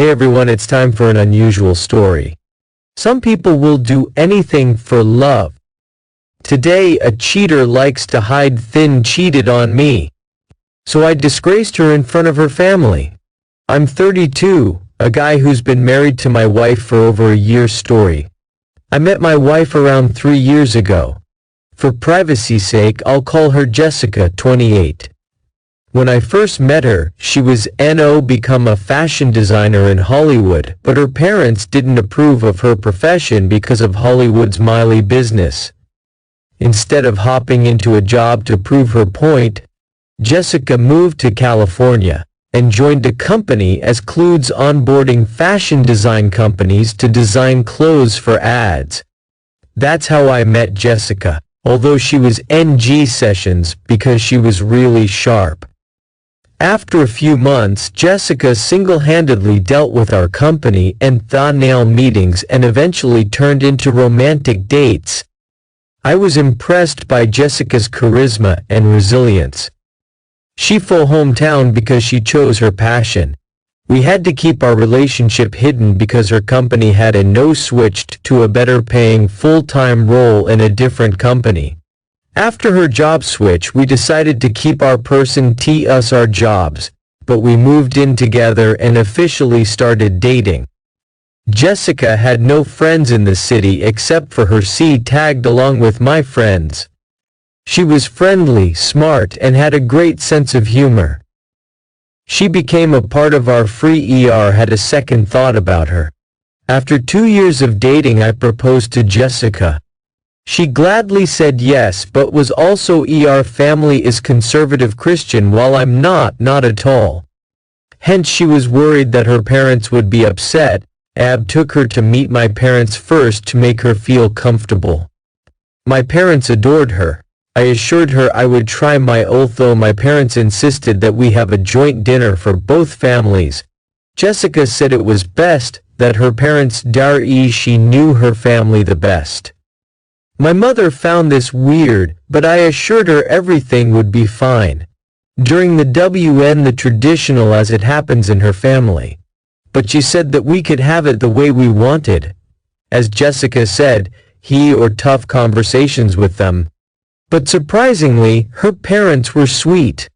Hey everyone, it's time for an unusual story. Some people will do anything for love. Today, a cheater likes to hide thin cheated on me. So I disgraced her in front of her family. I'm 32, a guy who's been married to my wife for over a year's story. I met my wife around 3 years ago. For privacy's sake, I'll call her Jessica, 28. When I first met her, she was become a fashion designer in Hollywood, but her parents didn't approve of her profession because of Hollywood's Miley business. Instead of hopping into a job to prove her point, Jessica moved to California and joined a company as Cludes onboarding fashion design companies to design clothes for ads. That's how I met Jessica, although she was NG sessions because she was really sharp. After a few months, Jessica single-handedly dealt with our company and thumbnail meetings and eventually turned into romantic dates. I was impressed by Jessica's charisma and resilience. She flew hometown because she chose her passion. We had to keep our relationship hidden because her company had switched to a better-paying full-time role in a different company. After her job switch, we decided to keep our our jobs, but we moved in together and officially started dating. Jessica had no friends in the city except for her tagged along with my friends. She was friendly, smart, and had a great sense of humor. She became a part of our had a second thought about her. After 2 years of dating, I proposed to Jessica. She gladly said yes, but was also family is conservative Christian while I'm not at all. Hence she was worried that her parents would be upset. Took her to meet my parents first to make her feel comfortable. My parents adored her. I assured her I would try though my parents insisted that we have a joint dinner for both families. Jessica said it was best that her parents she knew her family the best. My mother found this weird, but I assured her everything would be fine. During the the traditional as it happens in her family. But she said that we could have it the way we wanted. As Jessica said, tough conversations with them. But surprisingly, her parents were sweet.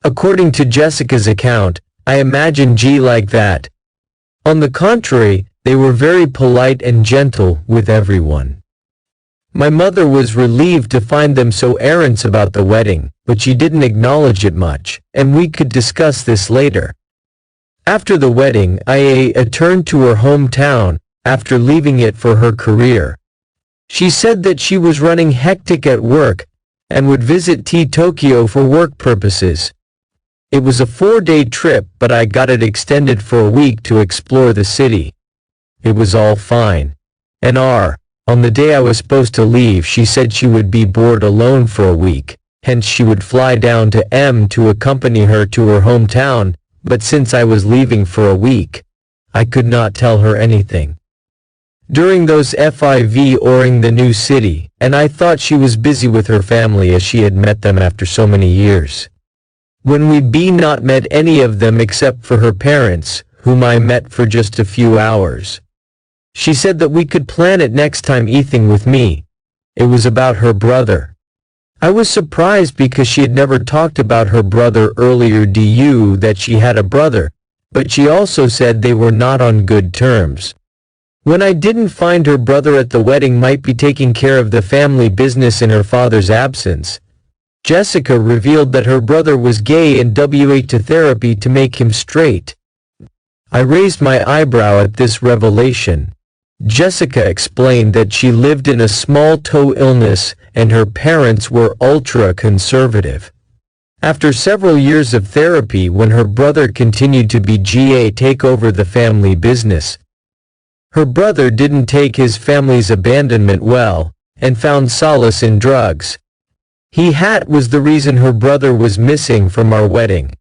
According to Jessica's account, I imagine like that. On the contrary, they were very polite and gentle with everyone. My mother was relieved to find them so errant about the wedding, but she didn't acknowledge it much, and we could discuss this later. After the wedding, I returned to her hometown, after leaving it for her career. She said that she was running hectic at work, and would visit Tokyo for work purposes. It was a 4-day trip, but I got it extended for a week to explore the city. It was all fine. On the day I was supposed to leave, she said she would be bored alone for a week, hence she would fly down to to accompany her to her hometown, but since I was leaving for a week, I could not tell her anything. During those oring the new city, and I thought she was busy with her family as she had met them after so many years. When we not met any of them except for her parents, whom I met for just a few hours. She said that we could plan it next time eating with me. It was about her brother. I was surprised because she had never talked about her brother earlier that she had a brother, but she also said they were not on good terms. When I didn't find her brother at the wedding might be taking care of the family business in her father's absence. Jessica revealed that her brother was gay and went to therapy to make him straight. I raised my eyebrow at this revelation. Jessica explained that she lived in a small toe illness and her parents were ultra-conservative. After several years of therapy, when her brother continued to be take over the family business. Her brother didn't take his family's abandonment well, and found solace in drugs. Was the reason her brother was missing from our wedding.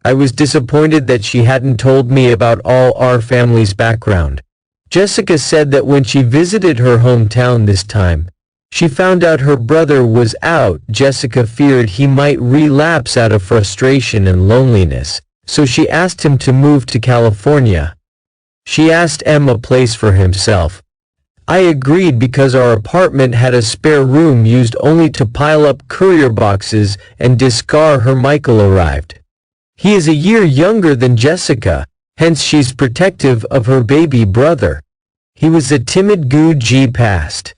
I was disappointed that she hadn't told me about all our family's background. Jessica said that when she visited her hometown this time, she found out her brother was out. Jessica feared he might relapse out of frustration and loneliness, so she asked him to move to California. She asked M a place for himself. I agreed because our apartment had a spare room used only to pile up courier boxes and discard her. Michael arrived. He is a year younger than Jessica, hence she's protective of her baby brother. He was a timid Gucci past.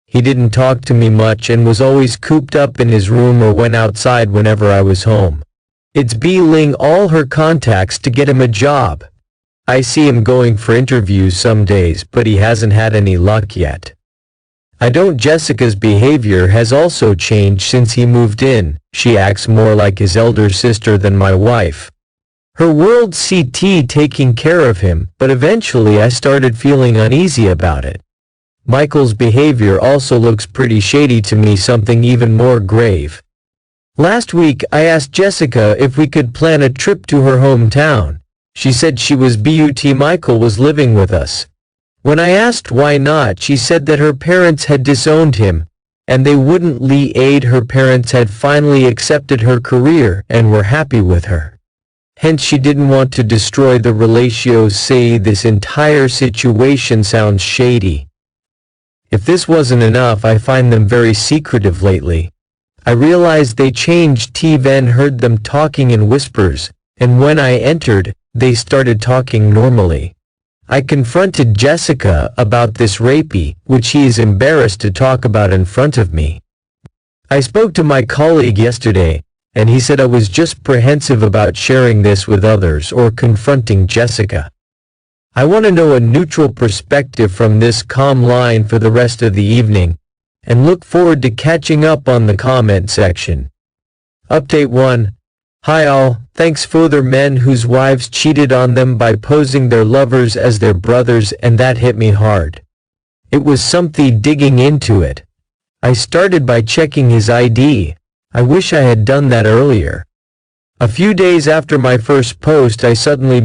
He didn't talk to me much and was always cooped up in his room or went outside whenever I was home. It's Ling all her contacts to get him a job. I see him going for interviews some days, but he hasn't had any luck yet. I don't. Jessica's behavior has also changed since he moved in. She acts more like his elder sister than my wife. Her world CT taking care of him, but eventually I started feeling uneasy about it. Michael's behavior also looks pretty shady to me, something even more grave. Last week I asked Jessica if we could plan a trip to her hometown. She said she was but Michael was living with us. When I asked why not, she said that her parents had disowned him, and they wouldn't aid. Her parents had finally accepted her career and were happy with her. Hence she didn't want to destroy the relationship. Say this entire situation sounds shady. If this wasn't enough, I find them very secretive lately. I realized they changed. Then heard them talking in whispers, and when I entered, they started talking normally. I confronted Jessica about this rapey, which he is embarrassed to talk about in front of me. I spoke to my colleague yesterday, and he said I was just apprehensive about sharing this with others or confronting Jessica. I want to know a neutral perspective from this calm line for the rest of the evening, and look forward to catching up on the comment section. Update 1. Hi all, thanks for other men whose wives cheated on them by posing their lovers as their brothers, and that hit me hard. It was something digging into it. I started by checking his ID. I wish I had done that earlier. A few days after my first post I suddenly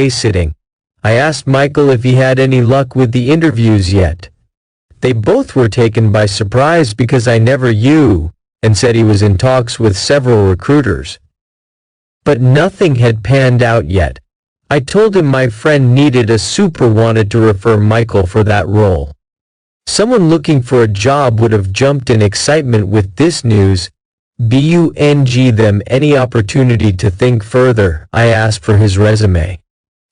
sitting. I asked Michael if he had any luck with the interviews yet. They both were taken by surprise because I never knew, and said he was in talks with several recruiters. But nothing had panned out yet. I told him my friend needed a wanted to refer Michael for that role. Someone looking for a job would have jumped in excitement with this news. Them any opportunity to think further. I asked for his resume.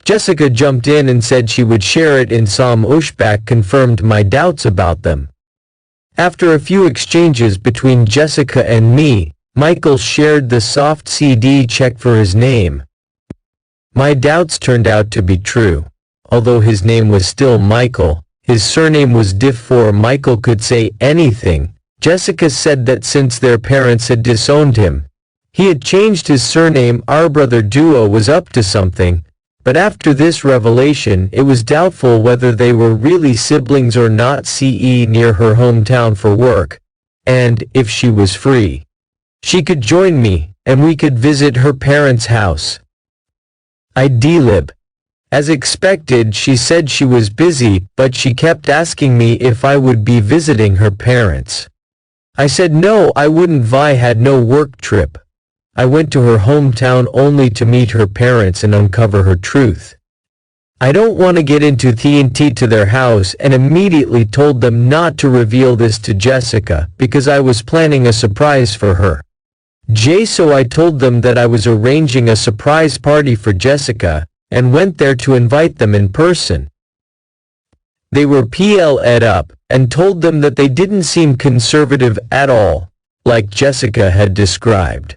Jessica jumped in and said she would share it in some Ushback confirmed my doubts about them. After a few exchanges between Jessica and me, Michael shared the soft CD check for his name. My doubts turned out to be true. Although his name was still Michael, his surname was before Michael could say anything. Jessica said that since their parents had disowned him, he had changed his surname. Our brother duo was up to something, but after this revelation it was doubtful whether they were really siblings or not. Near her hometown for work, and if she was free, she could join me, and we could visit her parents' house. As expected, she said she was busy, but she kept asking me if I would be visiting her parents. I said no, I wouldn't. I had no work trip. I went to her hometown only to meet her parents and uncover her truth. I don't want to get into TNT to their house, and immediately told them not to reveal this to Jessica because I was planning a surprise for her. So I told them that I was arranging a surprise party for Jessica, and went there to invite them in person. They were PL'd up, and told them that they didn't seem conservative at all, like Jessica had described.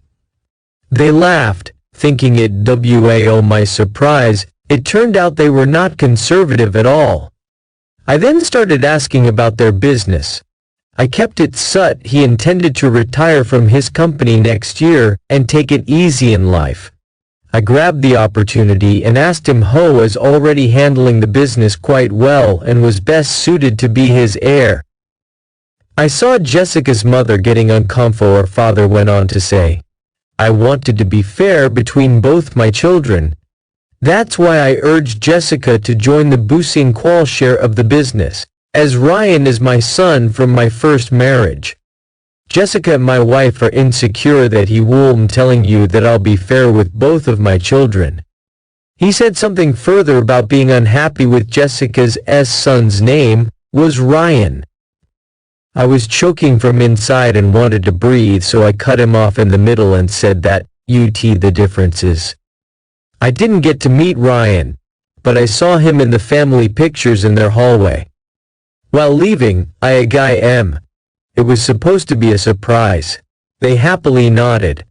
They laughed, thinking it was my surprise. It turned out they were not conservative at all. I then started asking about their business. I kept it sut he intended to retire from his company next year and take it easy in life. I grabbed the opportunity and asked him who was already handling the business quite well and was best suited to be his heir. I saw Jessica's mother getting uncomfortable. Her father went on to say, I wanted to be fair between both my children. That's why I urged Jessica to join the boosting qual share of the business, as Ryan is my son from my first marriage. Jessica and my wife are insecure that he will. I'm telling you that I'll be fair with both of my children. He said something further about being unhappy with Jessica's son's name was Ryan. I was choking from inside and wanted to breathe, so I cut him off in the middle and said that, the differences. I didn't get to meet Ryan, but I saw him in the family pictures in their hallway. While leaving, it was supposed to be a surprise. They happily nodded.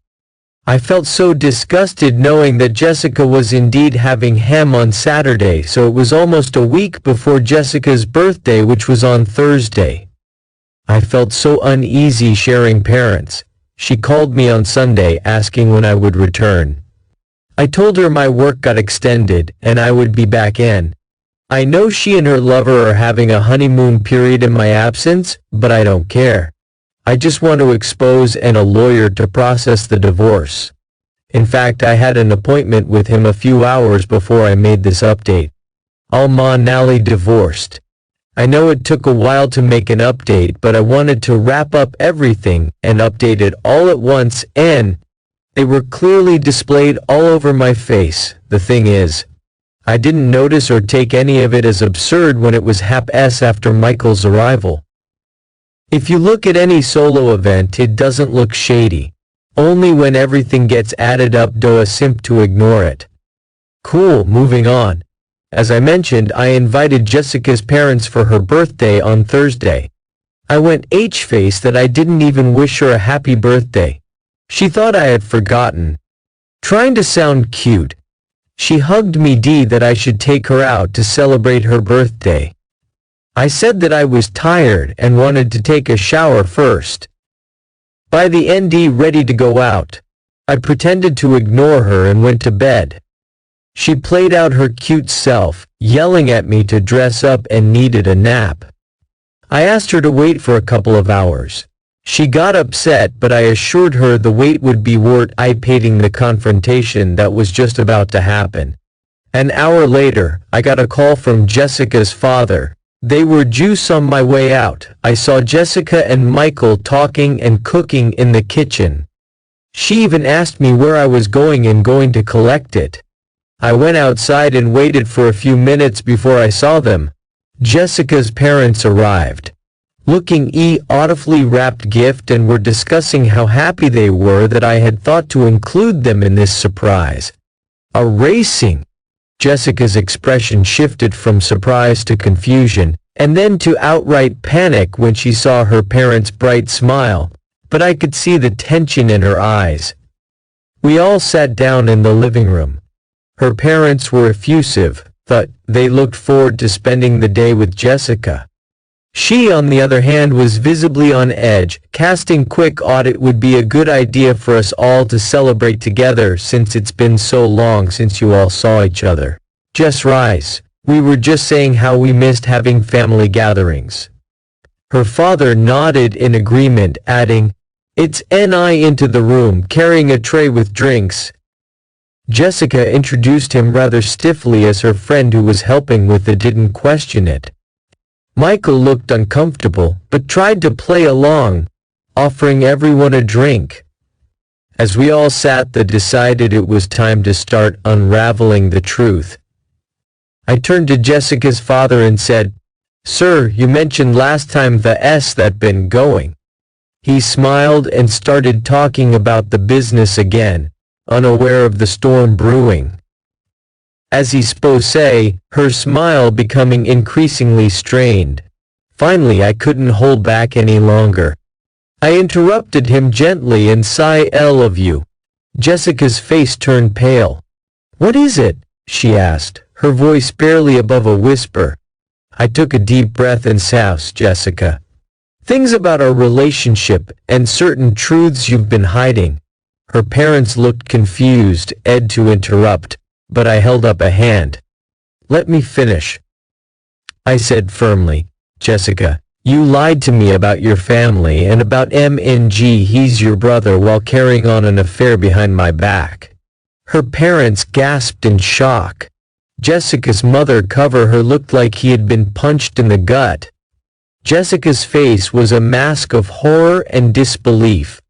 I felt so disgusted knowing that Jessica was indeed having ham on Saturday, so it was almost a week before Jessica's birthday, which was on Thursday. I felt so uneasy sharing parents. She called me on Sunday asking when I would return. I told her my work got extended and I would be back in. I know she and her lover are having a honeymoon period in my absence, but I don't care. I just want to expose a lawyer to process the divorce. In fact, I had an appointment with him a few hours before I made this update. Alma Nally divorced. I know it took a while to make an update, but I wanted to wrap up everything and update it all at once, and they were clearly displayed all over my face. The thing is, I didn't notice or take any of it as absurd when it was after Michael's arrival. If you look at any solo event, it doesn't look shady. Only when everything gets added up do I simp to ignore it. Cool, moving on. As I mentioned, I invited Jessica's parents for her birthday on Thursday. I went H-face that I didn't even wish her a happy birthday. She thought I had forgotten. Trying to sound cute, she hugged me that I should take her out to celebrate her birthday. I said that I was tired and wanted to take a shower first. By the end ready to go out, I pretended to ignore her and went to bed. She played out her cute self, yelling at me to dress up and needed a nap. I asked her to wait for a couple of hours. She got upset, but I assured her the wait would be worth iPading the confrontation that was just about to happen. An hour later, I got a call from Jessica's father. They were juice on my way out. I saw Jessica and Michael talking and cooking in the kitchen. She even asked me where I was going and going to collect it. I went outside and waited for a few minutes before I saw them. Jessica's parents arrived, looking audibly wrapped gift, and were discussing how happy they were that I had thought to include them in this surprise. Erasing. Jessica's expression shifted from surprise to confusion, and then to outright panic when she saw her parents' bright smile, but I could see the tension in her eyes. We all sat down in the living room. Her parents were effusive, but they looked forward to spending the day with Jessica. She, on the other hand, was visibly on edge, casting quick it would be a good idea for us all to celebrate together since it's been so long since you all saw each other. Jess rise. We were just saying how we missed having family gatherings. Her father nodded in agreement, adding, "It's Ni into the room carrying a tray with drinks." Jessica introduced him rather stiffly as her friend who was helping with it didn't question it. Michael looked uncomfortable, but tried to play along, offering everyone a drink. As we all sat they decided it was time to start unraveling the truth. I turned to Jessica's father and said, "Sir, you mentioned last time the that been going." He smiled and started talking about the business again, unaware of the storm brewing. As he spoke, her smile becoming increasingly strained. Finally, I couldn't hold back any longer. I interrupted him gently and of you. Jessica's face turned pale. "What is it?" she asked, her voice barely above a whisper. I took a deep breath and said, "Jessica. Things about our relationship and certain truths you've been hiding." Her parents looked confused, to interrupt, but I held up a hand. "Let me finish," I said firmly. "Jessica, you lied to me about your family and about MNG. He's your brother, while carrying on an affair behind my back." Her parents gasped in shock. Jessica's mother covered her looked like he had been punched in the gut. Jessica's face was a mask of horror and disbelief.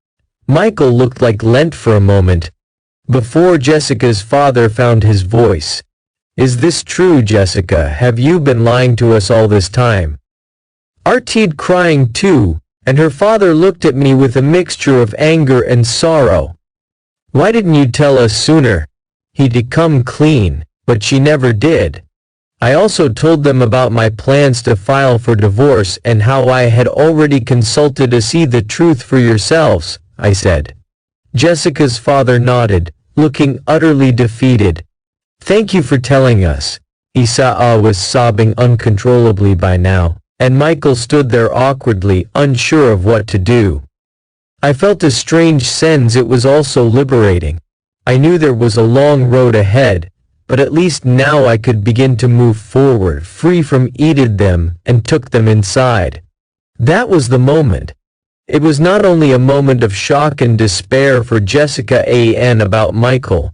Michael looked like Lent for a moment. Before Jessica's father found his voice. "Is this true, Jessica? Have you been lying to us all this time?" Artie'd crying too, and her father looked at me with a mixture of anger and sorrow. "Why didn't you tell us sooner? He'd come clean," but she never did. I also told them about my plans to file for divorce and how I had already consulted to see the truth for yourselves, I said. Jessica's father nodded, looking utterly defeated. "Thank you for telling us." Isaiah was sobbing uncontrollably by now, and Michael stood there awkwardly, unsure of what to do. I felt a strange sense. It was also liberating. I knew there was a long road ahead, but at least now I could begin to move forward, free from eated them, and took them inside. That was the moment. It was not only a moment of shock and despair for Jessica and about Michael.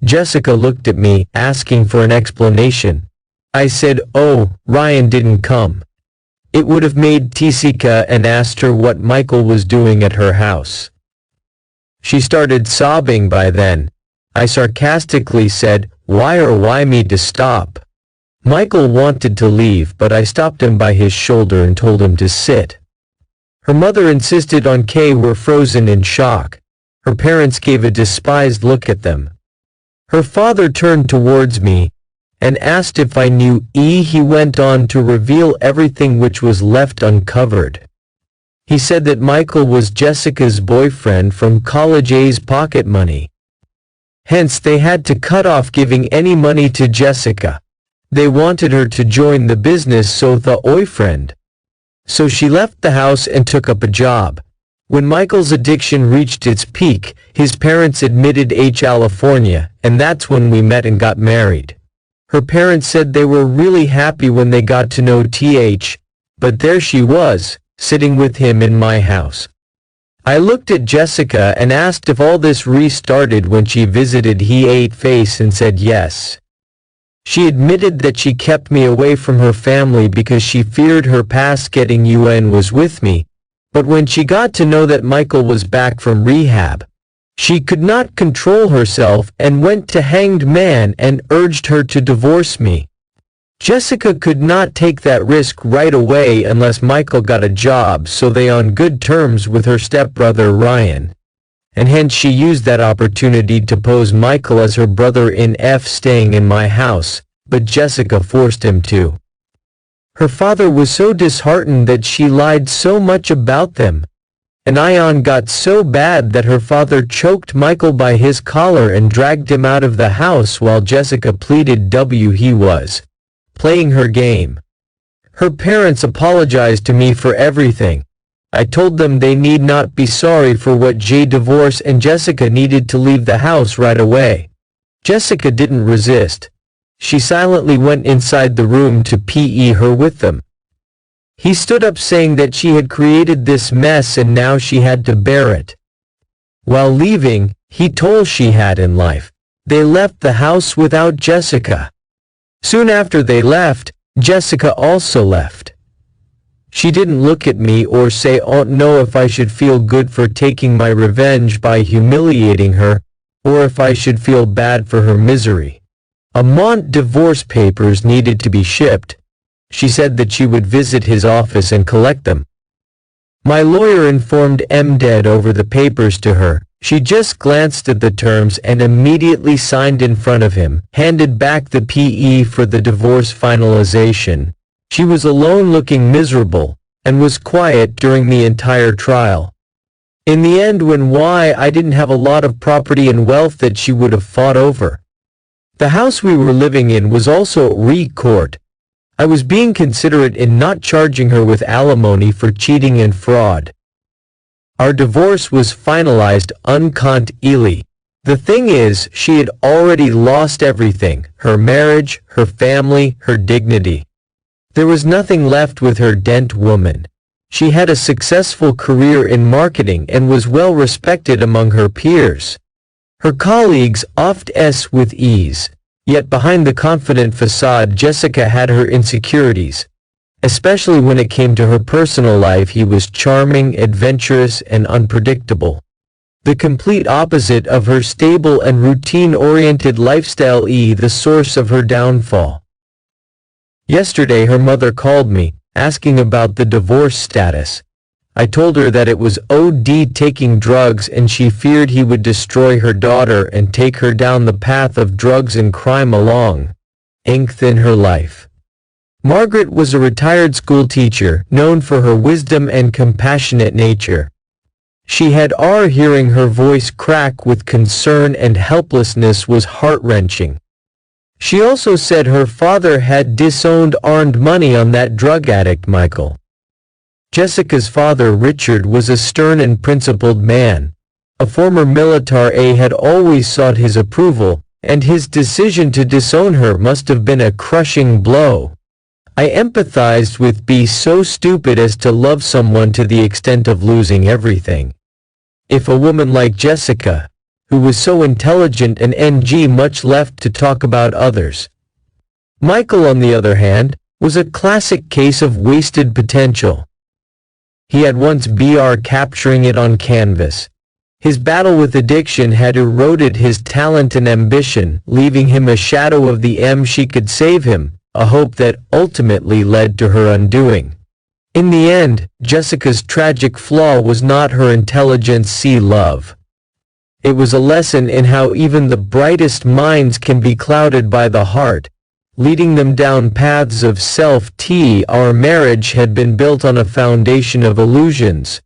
Jessica looked at me, asking for an explanation. I said, "Oh, Ryan didn't come." It would have made Jessica and asked her what Michael was doing at her house. She started sobbing by then. I sarcastically said, why me to stop?" Michael wanted to leave, but I stopped him by his shoulder and told him to sit. Her mother insisted on were frozen in shock. Her parents gave a despised look at them. Her father turned towards me and asked if I knew. He went on to reveal everything which was left uncovered. He said that Michael was Jessica's boyfriend from college's pocket money. Hence they had to cut off giving any money to Jessica. They wanted her to join the business, so the boyfriend. So she left the house and took up a job. When Michael's addiction reached its peak, his parents admitted California, and that's when we met and got married. Her parents said they were really happy when they got to know but there she was, sitting with him in my house. I looked at Jessica and asked if all this restarted when she visited face and said yes. She admitted that she kept me away from her family because she feared her past getting was with me, but when she got to know that Michael was back from rehab, she could not control herself and went to hanged man and urged her to divorce me. Jessica could not take that risk right away unless Michael got a job, so they on good terms with her stepbrother Ryan. And hence she used that opportunity to pose Michael as her brother-in-law staying in my house, but Jessica forced him to. Her father was so disheartened that she lied so much about them. And Ion got so bad that her father choked Michael by his collar and dragged him out of the house while Jessica pleaded he was playing her game. Her parents apologized to me for everything. I told them they need not be sorry for what divorce, and Jessica needed to leave the house right away. Jessica didn't resist. She silently went inside the room to her with them. He stood up saying that she had created this mess and now she had to bear it. While leaving, he told she had in life. They left the house without Jessica. Soon after they left, Jessica also left. She didn't look at me or say know if I should feel good for taking my revenge by humiliating her, or if I should feel bad for her misery. Divorce papers needed to be shipped. She said that she would visit his office and collect them. My lawyer informed Dead over the papers to her. She just glanced at the terms and immediately signed in front of him, handed back the for the divorce finalization. She was alone, looking miserable, and was quiet during the entire trial. In the end, when I didn't have a lot of property and wealth that she would have fought over. The house we were living in was also court. I was being considerate in not charging her with alimony for cheating and fraud. Our divorce was finalized unconditionally. The thing is, she had already lost everything: her marriage, her family, her dignity. There was nothing left with her woman. She had a successful career in marketing and was well respected among her peers. Her colleagues with ease. Yet behind the confident facade, Jessica had her insecurities. Especially when it came to her personal life, he was charming, adventurous, and unpredictable. The complete opposite of her stable and routine-oriented lifestyle, the source of her downfall. Yesterday her mother called me, asking about the divorce status. I told her that it was OD taking drugs and she feared he would destroy her daughter and take her down the path of drugs and crime along in her life. Margaret was a retired school teacher, known for her wisdom and compassionate nature. She had hearing her voice crack with concern and helplessness was heart-wrenching. She also said her father had disowned earned money on that drug addict Michael. Jessica's father Richard was a stern and principled man. A former military had always sought his approval, and his decision to disown her must have been a crushing blow. I empathized with be so stupid as to love someone to the extent of losing everything. If a woman like Jessica, who was so intelligent and much left to talk about others. Michael, on the other hand, was a classic case of wasted potential. He had once capturing it on canvas. His battle with addiction had eroded his talent and ambition, leaving him a shadow of the she could save him, a hope that ultimately led to her undoing. In the end, Jessica's tragic flaw was not her intelligence, love. It was a lesson in how even the brightest minds can be clouded by the heart, leading them down paths of Our marriage had been built on a foundation of illusions.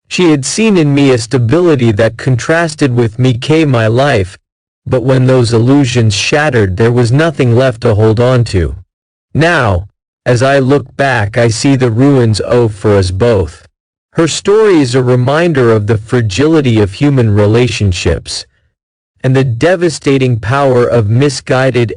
She had seen in me a stability that contrasted with my life, but when those illusions shattered there was nothing left to hold on to. Now, as I look back, I see the ruins for us both. Her story is a reminder of the fragility of human relationships and the devastating power of misguided